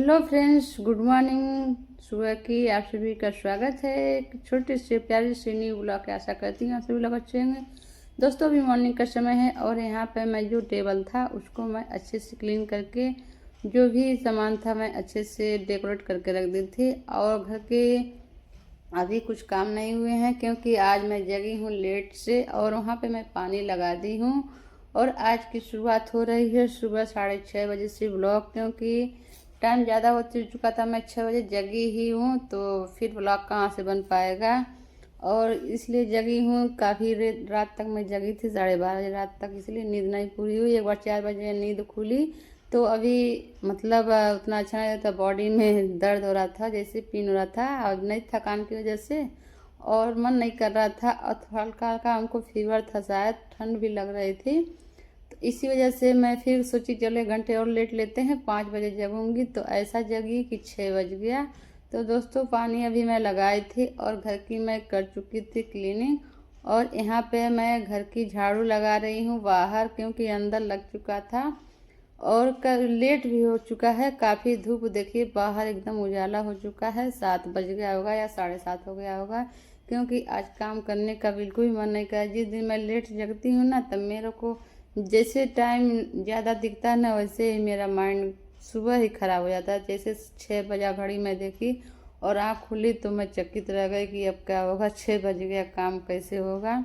Hello friends, good morning. सुबह की आप सभी का स्वागत है एक छोटे से प्यारे से न्यू ब्लॉग के। आशा करती हूँ आप सभी लोग अच्छे होंगे। दोस्तों, अभी मॉर्निंग का समय है और यहाँ पे मैं जो टेबल था उसको मैं अच्छे से क्लीन करके जो भी सामान था मैं अच्छे से डेकोरेट करके रख दी थी। और घर के अभी कुछ काम नहीं हुए हैं क्योंकि आज मैं जगी हूँ लेट से और वहाँ पे मैं पानी लगा दी हूँ। और आज की शुरुआत हो रही है सुबह 6:30 बजे से ब्लॉग, क्योंकि टाइम ज़्यादा हो चुका था। मैं 6 बजे जगी ही हूँ तो फिर ब्लॉग कहाँ से बन पाएगा, और इसलिए जगी हूँ। काफ़ी रात तक मैं जगी थी, 12:30 बजे रात तक, इसलिए नींद नहीं पूरी हुई। एक बार 4 बजे नींद खुली तो अभी मतलब उतना अच्छा नहीं था। बॉडी में दर्द हो रहा था, जैसे पीन हो रहा था और नहीं थकान की वजह से, और मन नहीं कर रहा था और हल्का हल्का हमको फीवर था, शायद ठंड भी लग रही थी। तो इसी वजह से मैं फिर सोची चलो 1 घंटे और लेट लेते हैं, 5 बजे जगूंगी। तो ऐसा जगी कि 6 बज गया। तो दोस्तों, पानी अभी मैं लगाई थी और घर की मैं कर चुकी थी क्लीनिंग। और यहाँ पे मैं घर की झाड़ू लगा रही हूँ बाहर, क्योंकि अंदर लग चुका था और लेट भी हो चुका है। काफ़ी धूप देखिए, बाहर एकदम उजाला हो चुका है। 7 बज गया होगा या 7:30 हो गया होगा, क्योंकि आज काम करने का बिल्कुल भी मन नहीं कर। जिस दिन मैं लेट जगती हूँ ना, तब मेरे को जैसे टाइम ज़्यादा दिखता है ना, वैसे ही मेरा माइंड सुबह ही ख़राब हो जाता है। जैसे 6 बजा घड़ी में देखी और आँख खुली तो मैं चकित रह गई कि अब क्या होगा, 6 बज गया, काम कैसे होगा।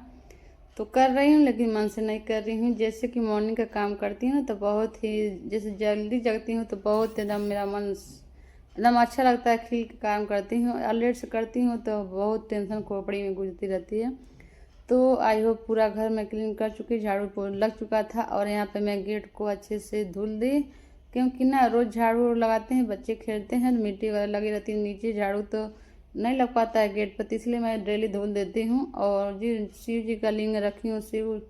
तो कर रही हूँ लेकिन मन से नहीं कर रही हूँ। जैसे कि मॉर्निंग का काम करती हूँ तो बहुत ही, जैसे जल्दी जगती हूँ तो बहुत एकदम मेरा मन एकदम अच्छा लगता है, खिल के काम करती हूँ। और लेट से करती हूँ तो बहुत टेंशन खोपड़ी में गुजरती रहती है। तो आई होप पूरा घर में क्लीन कर चुकी, झाड़ू लग चुका था। और यहाँ पे मैं गेट को अच्छे से धुल दी, क्योंकि ना रोज़ झाड़ू लगाते हैं, बच्चे खेलते हैं, मिट्टी वगैरह लगी रहती है नीचे, झाड़ू तो नहीं लग पाता है गेट पर, तो इसलिए मैं डेली धुल देती हूँ। और जी शिव जी का लिंग रखी हूँ, शिव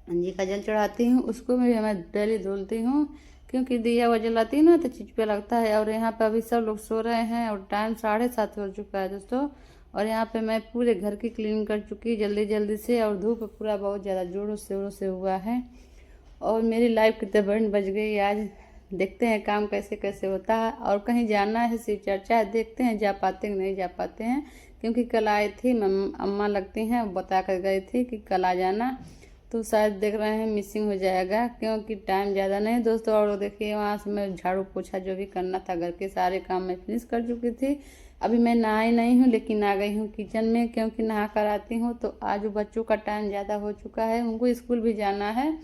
जी का जल चढ़ाती हूँ, उसको भी मैं डेली धुलती हूँ, क्योंकि दिया हुआ जलाती हूँ ना तो चिच पे लगता है। और यहाँ पे अभी सब लोग सो रहे हैं और टाइम 7:30 हो चुका है दोस्तों। और यहाँ पे मैं पूरे घर की क्लीन कर चुकी जल्दी जल्दी से, और धूप पूरा बहुत ज़्यादा जोरों शोरों से हुआ है। और मेरी लाइफ कितने बड़ी बज गई आज। देखते हैं काम कैसे कैसे होता है। और कहीं जाना है, शिव चर्चा है, देखते हैं जा पाते हैं नहीं जा पाते हैं, क्योंकि कल आई थी अम्मा लगती हैं, बता कर गई थी कि कल आ जाना। तो शायद देख रहे हैं मिसिंग हो जाएगा, क्योंकि टाइम ज़्यादा नहीं दोस्तों। और देखिए वहाँ से मैं झाड़ू पोछा जो भी करना था घर के सारे काम मैं फिनिश कर चुकी थी। अभी मैं नहाई नहीं हूँ लेकिन आ गई हूँ किचन में, क्योंकि नहा कर आती हूँ तो आज बच्चों का टाइम ज़्यादा हो चुका है, उनको स्कूल भी जाना है।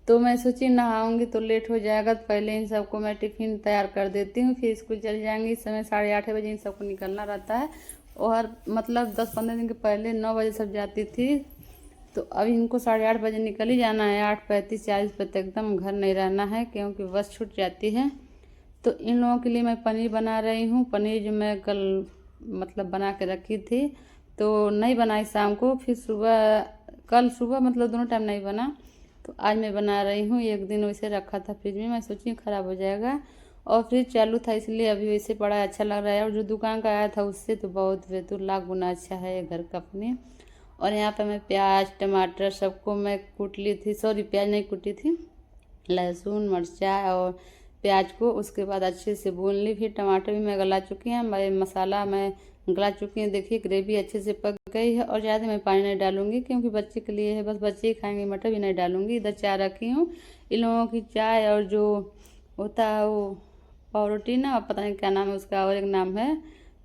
तो मैं सोची नहाऊंगी तो लेट हो जाएगा, तो पहले इन सबको मैं टिफ़िन तैयार कर देती हूँ, फिर स्कूल चल जाएंगी। इस समय 8:30 बजे इन सबको निकलना रहता है। और मतलब 10-15 दिन के पहले 9 बजे सब जाती थी, तो अब इनको 8:30 बजे निकल ही जाना है। 8:35-40 पे तक एकदम घर नहीं रहना है, क्योंकि बस छूट जाती है। तो इन लोगों के लिए मैं पनीर बना रही हूँ। पनीर जो मैं कल मतलब बना के रखी थी तो नहीं बनाई शाम को, फिर सुबह, कल सुबह मतलब दोनों टाइम नहीं बना, तो आज मैं बना रही हूँ। एक दिन वैसे रखा था फ्रिज में, मैं सोची ख़राब हो जाएगा, और फ्रिज चालू था इसलिए अभी वैसे पड़ा अच्छा लग रहा है। और जो दुकान का आया था उससे तो बहुत बेहतर, लाख गुना अच्छा है ये घर का पनीर। और यहाँ पे मैं प्याज टमाटर सबको मैं कूट ली थी, सॉरी प्याज नहीं कूटी थी, लहसुन मिर्चा और प्याज को उसके बाद अच्छे से भून ली। फिर टमाटर भी मैं गला चुकी हैं, मैं मसाला मैं गला चुकी हैं। देखिए ग्रेवी अच्छे से पक गई है। और ज़्यादा मैं पानी नहीं डालूंगी क्योंकि बच्चे के लिए है, बस बच्चे ही खाएंगे, मटर भी नहीं डालूंगी। इधर चाय रखी हूँ, इन लोगों की चाय, और जो होता है वो पावरोटी ना, पता नहीं क्या नाम है उसका, और एक नाम है,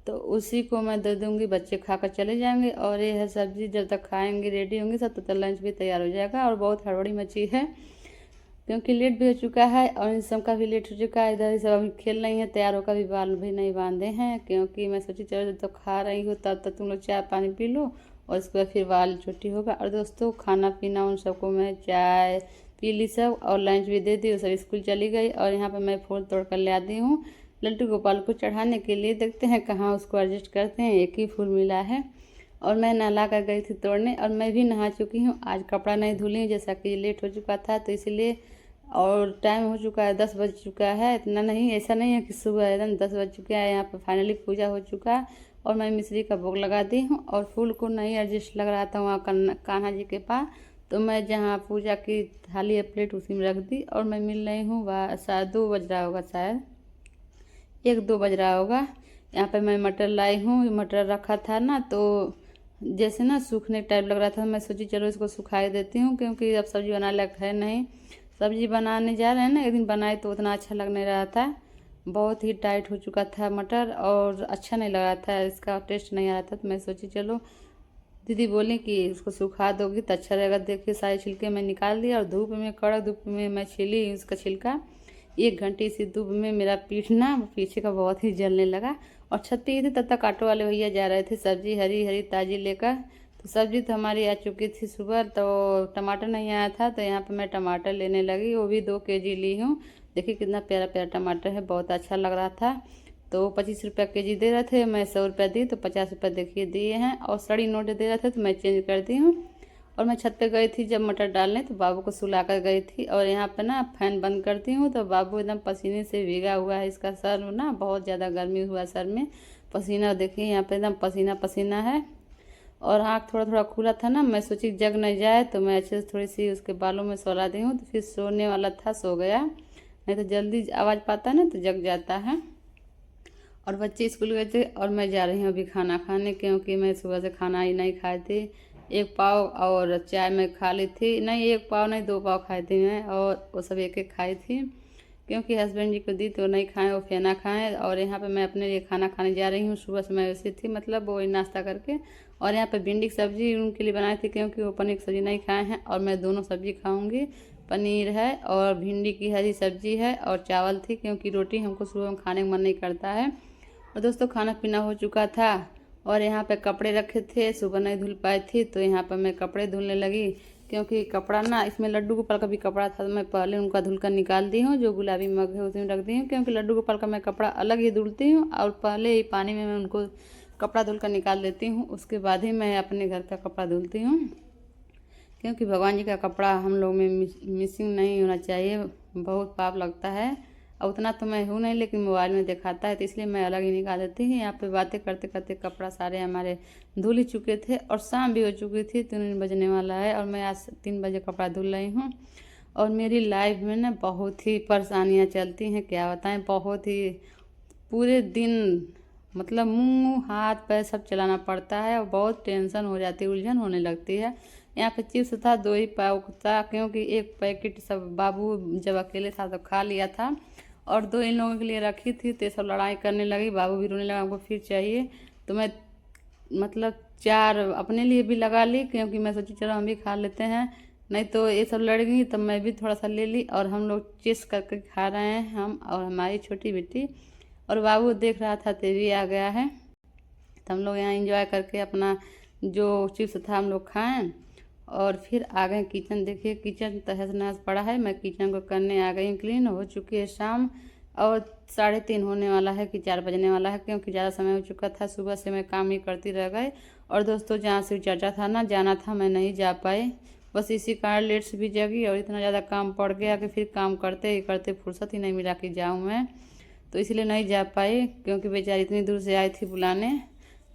तो उसी को मैं दे दूंगी, बच्चे खाकर चले जाएंगे। और ये है सब्जी, जब तक खाएंगे रेडी होंगे सब तब तक लंच भी तैयार हो जाएगा। और बहुत हड़बड़ी मची है क्योंकि लेट भी हो चुका है और इन सब का भी लेट हो चुका है। इधर ही सब अभी खेल रही हैं, तैयार होकर भी बाल भी नहीं बांधे हैं, क्योंकि मैं सोची चलो जब तो खा रही हूँ तब तक तुम लोग चाय पानी पी लो और उसके बाद फिर बाल छुट्टी होगा। और दोस्तों खाना पीना उन सबको मैं चाय पी ली सब, और लंच भी दे दी, वो सब स्कूल चली गई। और यहाँ पर मैं फूल तोड़ कर ले आती हूँ लड्डू गोपाल को चढ़ाने के लिए। देखते हैं कहाँ उसको एडजस्ट करते हैं, एक ही फूल मिला है। और मैं नहला कर गई थी तोड़ने, और मैं भी नहा चुकी हूँ। आज कपड़ा नहीं धुली जैसा कि लेट हो चुका था तो इसलिए। और टाइम हो चुका है, 10 बज चुका है। इतना नहीं, ऐसा नहीं है कि सुबह एकदम 10 बज चुका है। यहाँ पर फाइनली पूजा हो चुका है और मैं मिश्री का भोग लगा दी हूँ। और फूल को नहीं एडजस्ट लग रहा था वहाँ कान्हा जी के पास, तो मैं जहाँ पूजा की थाली है प्लेट उसी में रख दी। और मैं मिल रही हूँ, वह शायद 2 बज रहा होगा शायद, 1-2 बज रहा होगा। यहाँ पे मैं मटर लाई हूँ। मटर रखा था ना, तो जैसे ना सूखने टाइप लग रहा था। मैं सोची चलो इसको सुखा देती हूँ, क्योंकि अब सब्जी बनाने लायक है नहीं। सब्जी बनाने जा रहे हैं ना, एक दिन बनाई तो उतना अच्छा लग नहीं रहा था। बहुत ही टाइट हो चुका था मटर और अच्छा नहीं लग रहा था, इसका टेस्ट नहीं आ रहा था। तो मैं सोची चलो, दीदी बोली कि इसको सुखा दोगी तो अच्छा रहेगा। देखिए सारे छिलके मैं निकाल दिया और धूप में, कड़क धूप में मैं छीली उसका छिलका। 1 घंटे इसी धूप में मेरा पीठ ना पीछे का बहुत ही जलने लगा। और छत पे ही थे, तब तक ऑटो वाले भैया जा रहे थे सब्जी हरी हरी ताज़ी लेकर। तो सब्जी तो हमारी आ चुकी थी सुबह। तो टमाटर नहीं आया था, तो यहाँ पे मैं टमाटर लेने लगी। वो भी 2 केजी ली हूँ। देखिए कितना प्यारा प्यारा टमाटर है, बहुत अच्छा लग रहा था। तो 25 रुपया केजी दे रहे थे, मैं 100 रुपया दी तो 50 रुपया देखिए दिए हैं। और सड़ी नोट दे रहे थे तो मैं चेंज कर दी हूँ। और मैं छत पे गई थी जब मटर डालने, तो बाबू को सुला कर गई थी। और यहाँ पे ना फैन बंद करती हूँ तो बाबू एकदम पसीने से भीगा हुआ है। इसका सर ना बहुत ज़्यादा गर्मी हुआ सर में, पसीना देखिए यहाँ पे एकदम पसीना पसीना है। और आँख थोड़ा थोड़ा खुला था ना, मैं सोची जग नहीं जाए तो मैं अच्छे से थोड़ी सी उसके बालों में सुला दी हूँ। तो फिर सोने वाला था, सो गया। नहीं तो जल्दी आवाज़ पाता है ना तो जग जाता है। और बच्चे स्कूल गए थे और मैं जा रही हूँ अभी खाना खाने, क्योंकि मैं सुबह से खाना ही नहीं खाई थी। 1 पाव और चाय मैं खा ली थी, नहीं 1 पाव नहीं 2 पाव खाई थी मैं, और वो सब एक एक खाई थी। क्योंकि हस्बैंड जी को दी तो नहीं खाएं, वो फेना खाएं। और यहाँ पे मैं अपने लिए खाना खाने जा रही हूँ। सुबह से मैं वैसी थी, मतलब वो नाश्ता करके। और यहाँ पे भिंडी की सब्जी उनके लिए बनाई थी, क्योंकि वो पनीर की सब्जी नहीं खाए हैं और मैं दोनों सब्जी खाऊंगी। पनीर है और भिंडी की हरी सब्जी है और चावल थी, क्योंकि रोटी हमको सुबह में खाने का मन नहीं करता है। और दोस्तों खाना पीना हो चुका था। और यहाँ पे कपड़े रखे थे, सुबह नहीं धुल पाई थी, तो यहाँ पर मैं कपड़े धुलने लगी। क्योंकि कपड़ा ना, इसमें लड्डू गोपाल का भी कपड़ा था, तो मैं पहले उनका धुल कर निकाल दी हूँ। जो गुलाबी मग है उसमें रख दी हूँ, क्योंकि लड्डू गोपाल का मैं कपड़ा अलग ही धुलती हूँ और पहले ही पानी में मैं उनको कपड़ा धुल कर निकाल देती हूँ। उसके बाद ही मैं अपने घर का कपड़ा धुलती हूँ, क्योंकि भगवान जी का कपड़ा हम लोग में मिसिंग नहीं होना चाहिए, बहुत पाप लगता है। और उतना तो मैं हूँ नहीं, लेकिन मोबाइल में दिखाता है तो इसलिए मैं अलग ही निकाल देती हूँ। यहाँ पे बातें करते करते कपड़ा सारे हमारे धुल ही चुके थे और शाम भी हो चुकी थी, 3 बजने वाला है। और मैं आज 3 बजे कपड़ा धुल रही हूँ। और मेरी लाइफ में ना बहुत ही परेशानियाँ चलती हैं, क्या बताएं। बहुत ही पूरे दिन मतलब मुंह हाथ पैर सब चलाना पड़ता है और बहुत टेंशन हो जाती है, उलझन होने लगती है। यहाँ पे चिप्स था 2 ही पाव था, क्योंकि 1 पैकेट सब बाबू जब अकेले था तो खा लिया था और 2 इन लोगों के लिए रखी थी। तो सब लड़ाई करने लगी, बाबू भी रोने लगा हमको फिर चाहिए। तो मैं मतलब 4 अपने लिए भी लगा ली, क्योंकि मैं सोची चलो हम भी खा लेते हैं, नहीं तो ये सब लड़ गई। तो मैं भी थोड़ा सा ले ली और हम लोग चिप्स करके खा रहे हैं, हम और हमारी छोटी बेटी। और बाबू देख रहा था टीवी आ गया है, तो हम लोग यहाँ एंजॉय करके अपना जो चिप्स था हम लोग खाएं। और फिर आ गए किचन। देखिए किचन तहस नहस पड़ा है, मैं किचन को करने आ गई। क्लीन हो चुकी है शाम और 3:30 होने वाला है कि 4 बजने वाला है, क्योंकि ज़्यादा समय हो चुका था। सुबह से मैं काम ही करती रह गई। और दोस्तों जहाँ शिव चर्चा था ना, जाना था, मैं नहीं जा पाई, बस इसी कारण लेट से भी जगी और इतना ज़्यादा काम पड़ गया कि फिर काम करते ही करते फुर्सत ही नहीं मिला कि जाऊँ मैं। तो इसलिए नहीं जा पाई, क्योंकि बेचारी इतनी दूर से आई थी बुलाने।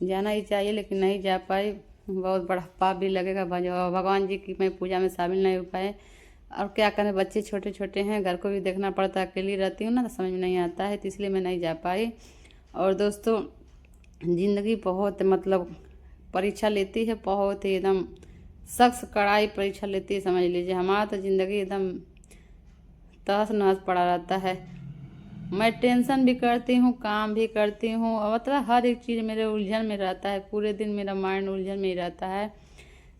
जाना ही चाहिए लेकिन नहीं जा पाई, बहुत बड़ा पाप भी लगेगा। भगवान जी की मैं पूजा में शामिल नहीं हो पाए। और क्या करें, बच्चे छोटे छोटे हैं, घर को भी देखना पड़ता है, अकेली रहती हूँ ना तो समझ में नहीं आता है, तो इसलिए मैं नहीं जा पाई। और दोस्तों ज़िंदगी बहुत मतलब परीक्षा लेती है, बहुत ही एकदम सख्त कड़ाई परीक्षा लेती है, समझ लीजिए। हमारा तो ज़िंदगी एकदम तहस नहस पड़ा रहता है। मैं टेंशन भी करती हूँ, काम भी करती हूँ, मतलब हर एक चीज़ मेरे उलझन में रहता है। पूरे दिन मेरा माइंड उलझन में ही रहता है।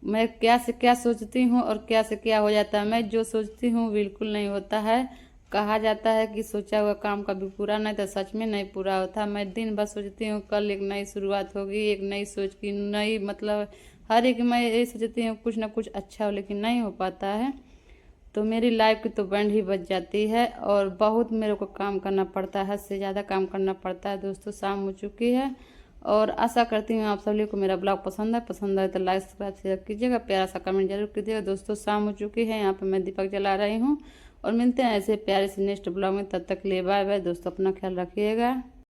मैं क्या से क्या सोचती हूँ और क्या से क्या हो जाता है। मैं जो सोचती हूँ बिल्कुल नहीं होता है। कहा जाता है कि सोचा हुआ काम कभी पूरा नहीं, तो सच में नहीं पूरा होता। मैं दिन भर सोचती हूँ कल एक नई शुरुआत होगी, एक नई सोच की नई, मतलब हर एक मैं ये सोचती हूँ कुछ ना कुछ अच्छा हो, लेकिन नहीं हो पाता है। तो मेरी लाइफ की तो बैंड ही बज जाती है और बहुत मेरे को काम करना पड़ता है, हद से ज़्यादा काम करना पड़ता है। दोस्तों शाम हो चुकी है और आशा करती हूँ आप सभी को मेरा ब्लॉग पसंद है तो लाइक सब्सक्राइब शेयर कीजिएगा, प्यारा सा कमेंट जरूर कीजिएगा। दोस्तों शाम हो चुकी है, यहाँ पर मैं दीपक जला रही हूँ और मिलते हैं ऐसे प्यारे से नेक्स्ट ब्लॉग में। तब तक के लिए बाय बाय दोस्तों, अपना ख्याल रखिएगा।